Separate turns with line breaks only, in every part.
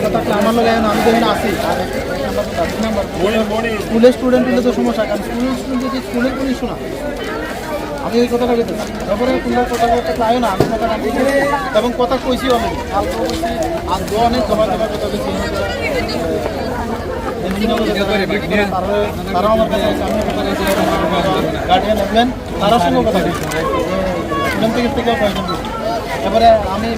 কথা থাকলে আমার লোক এখন আমি তো এখানে আসি আর স্কুলের স্টুডেন্ট হলে তো সমস্যা, কারণ স্টুডেন্ট যদি স্কুলের কোনো ইস্যু না, আমি ওই কথাটা বলতে তারপরে তোমরা কথা বলতে চাইও না, আমি কথা রাখি এবং কথা কইছি অলরেডি, কালকে কইছি আর অনেক জমা জমা কথা বলছি, তারাও আমার কাছে গার্ডিয়ান আসবেন, তারাও সঙ্গে কথা বলছি স্টুডেন্ট থেকেও কয়েকজন বলছি। এবারে আমি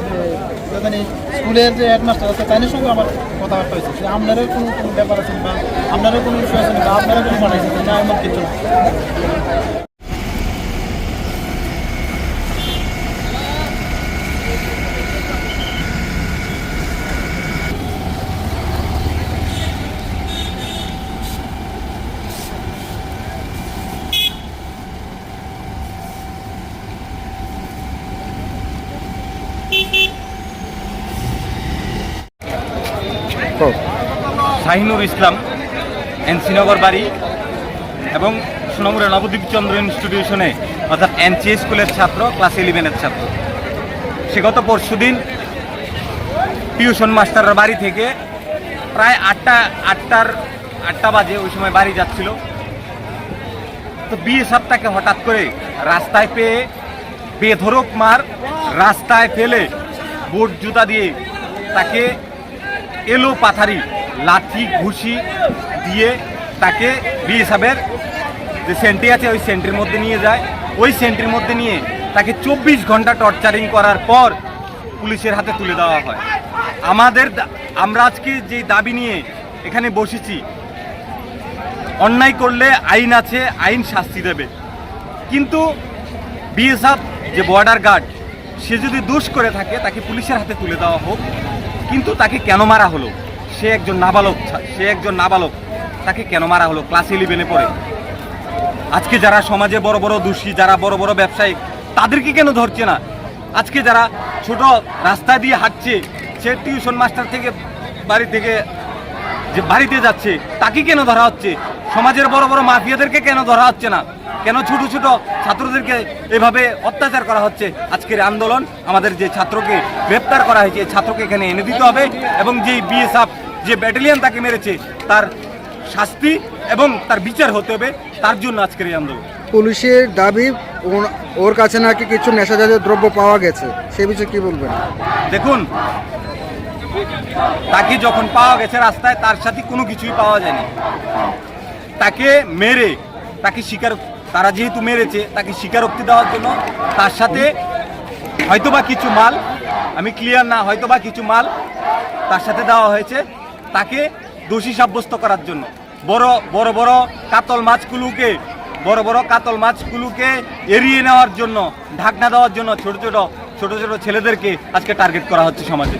মানে স্কুলের যে হেডমাস্টার আছে তাদের সঙ্গে আমার কথাবার্তা হয়েছে, আপনারও কোনো ব্যাপার আছে বা আপনারও কোনো ইস্যু আছে বা আপনারা কোনো বানাইছেন না, আমার কিছু না।
শাহিনুর ইসলাম, এনসিনগর বাড়ি এবং সোনামুড়া নবদ্বীপ চন্দ্র ইনস্টিটিউশনে অর্থাৎ এনসি স্কুলের ছাত্র, ক্লাস 11-এর ছাত্র। সে গত পরশুদিন টিউশন মাস্টারের বাড়ি থেকে প্রায় আটটা বাজে ওই সময় বাড়ি যাচ্ছিল, তো বিএসএফ তাকে হঠাৎ করে রাস্তায় পেয়ে বেধড়ক মার রাস্তায় ফেলে বুট জুতা দিয়ে তাকে এলো পাথারি লাঠি ঘুষি দিয়ে তাকে বিএসএফের যে সেন্ট্রি আছে ওই সেন্ট্রির মধ্যে নিয়ে যায়। ওই সেন্ট্রির মধ্যে নিয়ে তাকে 24 ঘন্টা টর্চারিং করার পর পুলিশের হাতে তুলে দেওয়া হয়। আমরা আজকে যে দাবি নিয়ে এখানে বসেছি, অন্যায় করলে আইন আছে, আইন শাস্তি দেবে, কিন্তু বিএসএফ যে বর্ডার গার্ড সে যদি দোষ করে থাকে তাকে পুলিশের হাতে তুলে দেওয়া হোক। কিন্তু তাকে কেন মারা হলো? সে একজন নাবালক, তাকে কেন মারা হলো? ক্লাস 11-এ পড়ে। আজকে যারা সমাজে বড় বড় দোষী, যারা বড় বড় ব্যবসায়ী, তাদেরকে কেন ধরছে না? আজকে যারা ছোট রাস্তা দিয়ে হাঁটছে, সে টিউশন মাস্টার থেকে বাড়িতে যাচ্ছে, তাকে কেন ধরা হচ্ছে? সমাজের বড় বড় মাফিয়াদেরকে কেন ধরা হচ্ছে না? কেন ছোট ছোট ছাত্রদেরকে এভাবে অত্যাচার করা হচ্ছে? আজকের আন্দোলন, আমাদের যে ছাত্রকে গ্রেপ্তার করা হয়েছে, ছাত্রকে এখানে এনে দিতে হবে এবং যে বিএসএফ যে ব্যাটালিয়ন তাকে মেরেছে তার শাস্তি এবং তার বিচার হতে হবে, তার জন্য আজকের এই আন্দোলন।
পুলিশের দাবি ওর কাছে নাকি কিছু নেশাজাতীয় দ্রব্য পাওয়া গেছে, সে বিষয়ে কি বলবেন?
দেখুন, তাকে যখন পাওয়া গেছে রাস্তায়, তার সাথে কোনো কিছুই পাওয়া যায়নি। তাকে মেরে তারা যেহেতু মেরেছে তাকে স্বীকারোক্তি দেওয়ার জন্য তার সাথে হয়তোবা কিছু মাল, আমি ক্লিয়ার না, হয়তোবা কিছু মাল তার সাথে দেওয়া হয়েছে তাকে দোষী সাব্যস্ত করার জন্য। বড় বড় কাতল মাছগুলোকে এড়িয়ে নেওয়ার জন্য, ঢাকনা দেওয়ার জন্য ছোট ছোট ছেলেদেরকে আজকে টার্গেট করা হচ্ছে সমাজে।